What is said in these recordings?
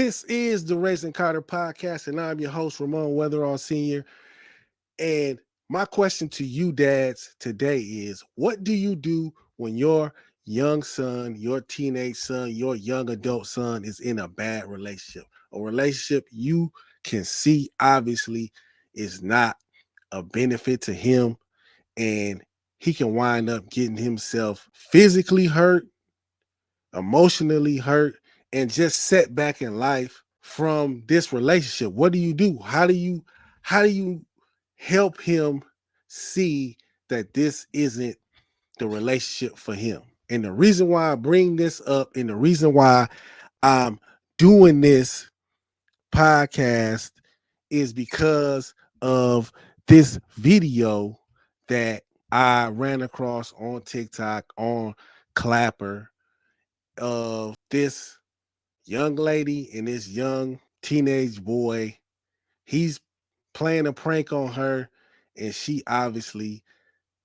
This is the Raising Karter podcast, and I'm your host, Ramon Weatherall Sr. And my question to you, dads, today is what do you do when your young son, your teenage son, your young adult son is in a bad relationship? A relationship you can see obviously is not a benefit to him, and he can wind up getting himself physically hurt, emotionally hurt, and just set back in life from this relationship. What do you do? How do you help him see that this isn't the relationship for him? And the reason why I bring this up and the reason why I'm doing this podcast is because of this video that I ran across on TikTok on Clapper of this young lady and this young teenage boy. He's playing a prank on her, and she obviously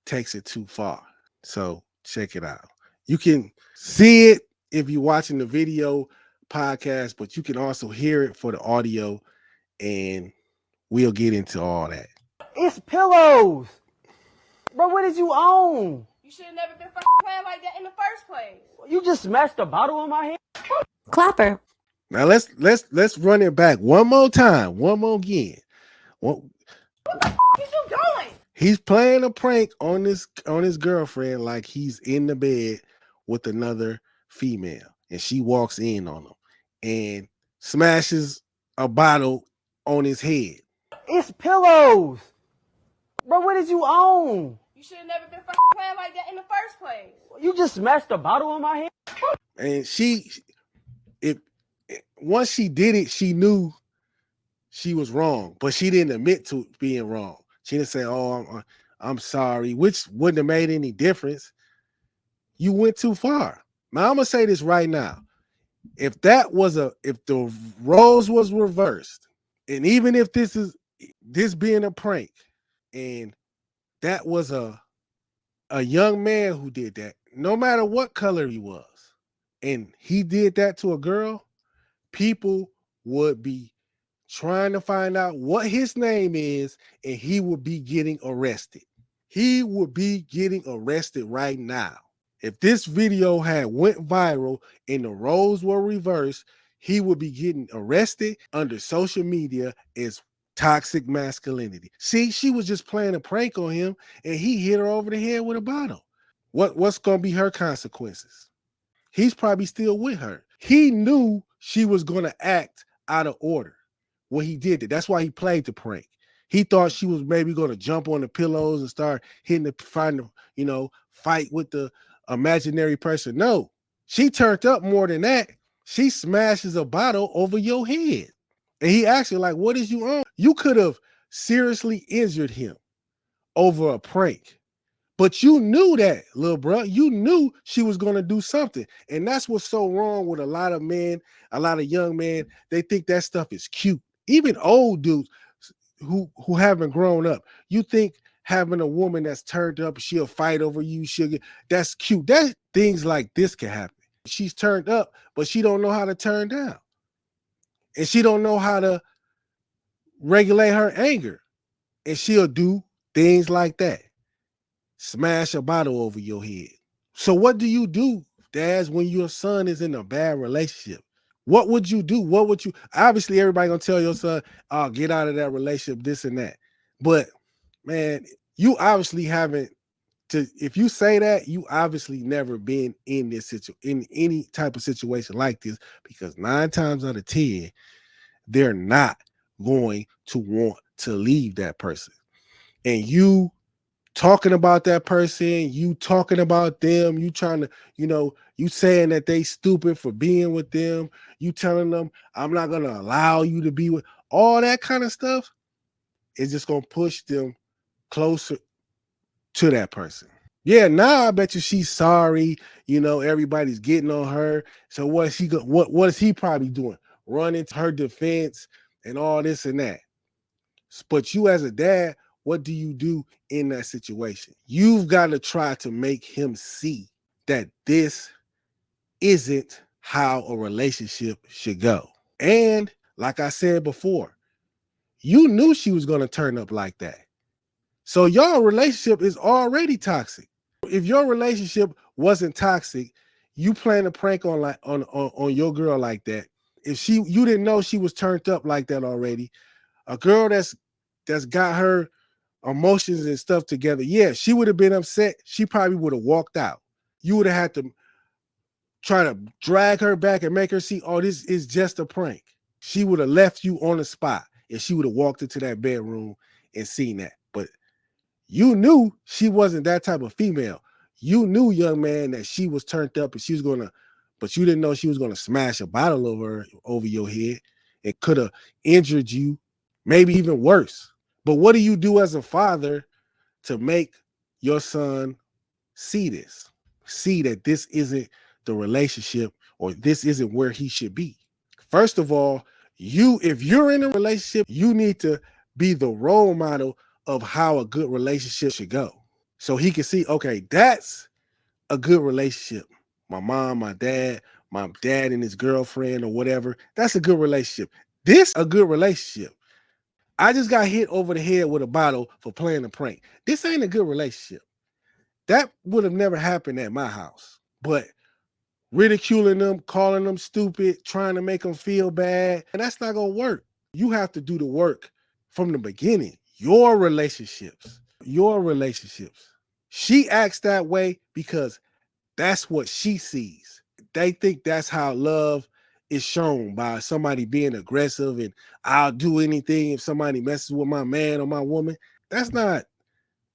takes it too far. So check it out. You can see it if you're watching the video podcast, but you can also hear it for the audio, and we'll get into all that. It's pillows. Bro, what did you own? You should have never been playing like that in the first place. You just smashed a bottle on my head? Clapper. Now let's run it back one more time, one more again. What is you doing? He's playing a prank on his girlfriend, like he's in the bed with another female, and she walks in on him and smashes a bottle on his head. It's pillows. Bro, what did you own? You should have never been playing like that in the first place. You just smashed a bottle on my head? And once she did it, she knew she was wrong, but she didn't admit to being wrong. She didn't say, "Oh, I'm sorry," which wouldn't have made any difference. You went too far. Now I'm gonna say this right now: if the roles was reversed, and even if this being a prank, and that was a young man who did that, no matter what color he was, and he did that to a girl, people would be trying to find out what his name is, and he would be getting arrested. He would be getting arrested right now. If this video had went viral and the roles were reversed, he would be getting arrested under social media as toxic masculinity. See, she was just playing a prank on him, and he hit her over the head with a bottle. What's going to be her consequences? He's probably still with her. He knew she was going to act out of order when he did it. That's why he played the prank. He thought she was maybe going to jump on the pillows and start fight with the imaginary person. No, she turned up more than that. She smashes a bottle over your head. And he asked her, like, what is you on? You could have seriously injured him over a prank. But you knew that, little bro. You knew she was going to do something. And that's what's so wrong with a lot of men, a lot of young men. They think that stuff is cute. Even old dudes who haven't grown up. You think having a woman that's turned up, she'll fight over you, that's cute. That things like this can happen. She's turned up, but she don't know how to turn down. And she don't know how to regulate her anger. And she'll do things like that. Smash a bottle over your head. So what do you do, dads, when your son is in a bad relationship? What would you do? Obviously everybody gonna tell your son, "Oh, get out of that relationship, this and that." But man, you obviously haven't if you say that, you obviously never been in in any type of situation like this, because 9 times out of 10, they're not going to want to leave that person. And you talking about that person, you talking about them, you trying to, you saying that they stupid for being with them, you telling them, "I'm not going to allow you to be with," all that kind of stuff is just going to push them closer to that person. Yeah, now I bet you she's sorry. Everybody's getting on her. So what is he probably doing? Running to her defense and all this and that. But you as a dad, what do you do in that situation? You've got to try to make him see that this isn't how a relationship should go. And like I said before, you knew she was going to turn up like that. So your relationship is already toxic. If your relationship wasn't toxic, you plan a prank on on your girl like that. If you didn't know she was turned up like that already, a girl that's got her emotions and stuff together, yeah, she would have been upset. She probably would have walked out. You would have had to try to drag her back and make her see, oh, this is just a prank. She would have left you on the spot if she would have walked into that bedroom and seen that. But you knew she wasn't that type of female. You knew, young man, that she was turned up and she was gonna, but you didn't know she was gonna smash a bottle over your head. It could have injured you, maybe even worse. But what do you do as a father to make your son see this? See that this isn't the relationship or this isn't where he should be. First of all, if you're in a relationship, you need to be the role model of how a good relationship should go. So he can see, okay, that's a good relationship. My mom, my dad and his girlfriend or whatever, that's a good relationship. This a good relationship. I just got hit over the head with a bottle for playing a prank. This ain't a good relationship. That would have never happened at my house. But ridiculing them, calling them stupid, trying to make them feel bad, and that's not going to work. You have to do the work from the beginning. Your relationships. She acts that way because that's what she sees. They think that's how love is shown, by somebody being aggressive and I'll do anything if somebody messes with my man or my woman. That's not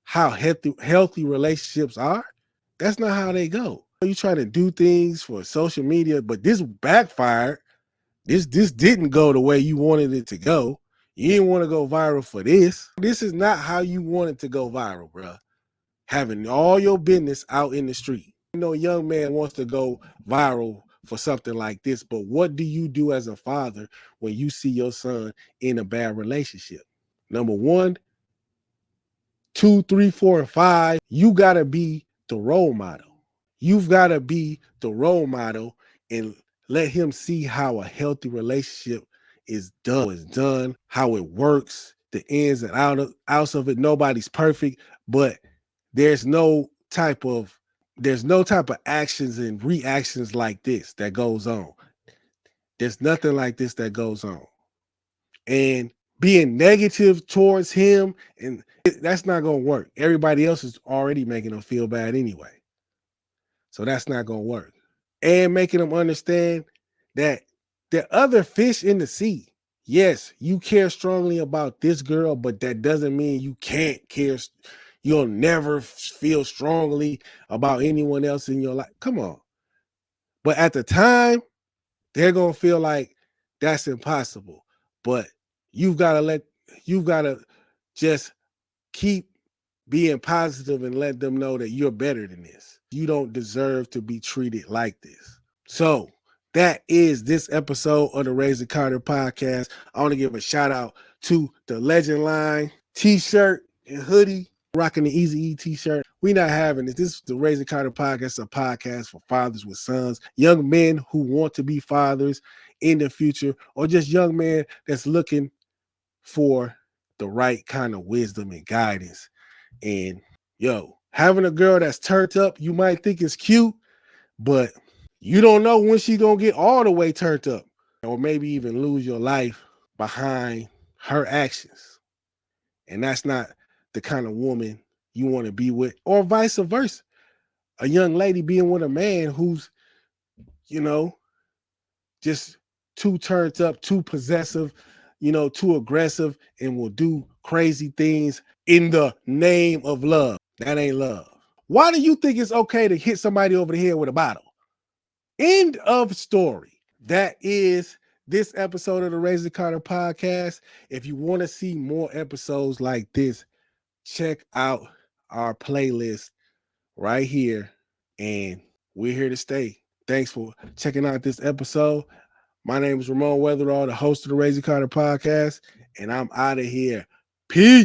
how healthy relationships are. That's not how they go. You try to do things for social media, but this backfired. This didn't go the way you wanted it to go. You didn't want to go viral for this. This is not how you wanted to go viral, bro. Having all your business out in the street. You know, a young man wants to go viral for something like this, but what do you do as a father when you see your son in a bad relationship? Number 1, 2, 3, 4, and 5, you gotta be the role model. You've got to be the role model and let him see how a healthy relationship is done, how it works, the ins and outs of it. Nobody's perfect, but there's no type of actions and reactions like this that goes on. There's nothing like this that goes on. And being negative towards him, and that's not going to work. Everybody else is already making him feel bad anyway. So that's not going to work. And making them understand that there are other fish in the sea. Yes, you care strongly about this girl, but that doesn't mean you can't care. You'll never feel strongly about anyone else in your life. Come on. But at the time, they're going to feel like that's impossible. But you've got to just keep being positive and let them know that you're better than this. You don't deserve to be treated like this. So that is this episode of the Raise the Karter podcast. I want to give a shout out to the Legend Line t-shirt and hoodie, rocking the Easy E t-shirt. We not having this. This is the Raise the Karter podcast, a podcast for fathers with sons, young men who want to be fathers in the future, or just young men that's looking for the right kind of wisdom and guidance. And having a girl that's turned up, you might think it's cute, but you don't know when she's going to get all the way turned up, or maybe even lose your life behind her actions. And that's not the kind of woman you want to be with, or vice versa. A young lady being with a man who's, just too turned up, too possessive, too aggressive, and will do crazy things in the name of love. That ain't love. Why do you think it's okay to hit somebody over the head with a bottle? End of story. That is this episode of the Raise the Karter podcast. If you want to see more episodes like this, check out our playlist right here. And we're here to stay. Thanks for checking out this episode. My name is Ramon Weatherall, the host of the Raise the Karter podcast, and I'm out of here. Peace.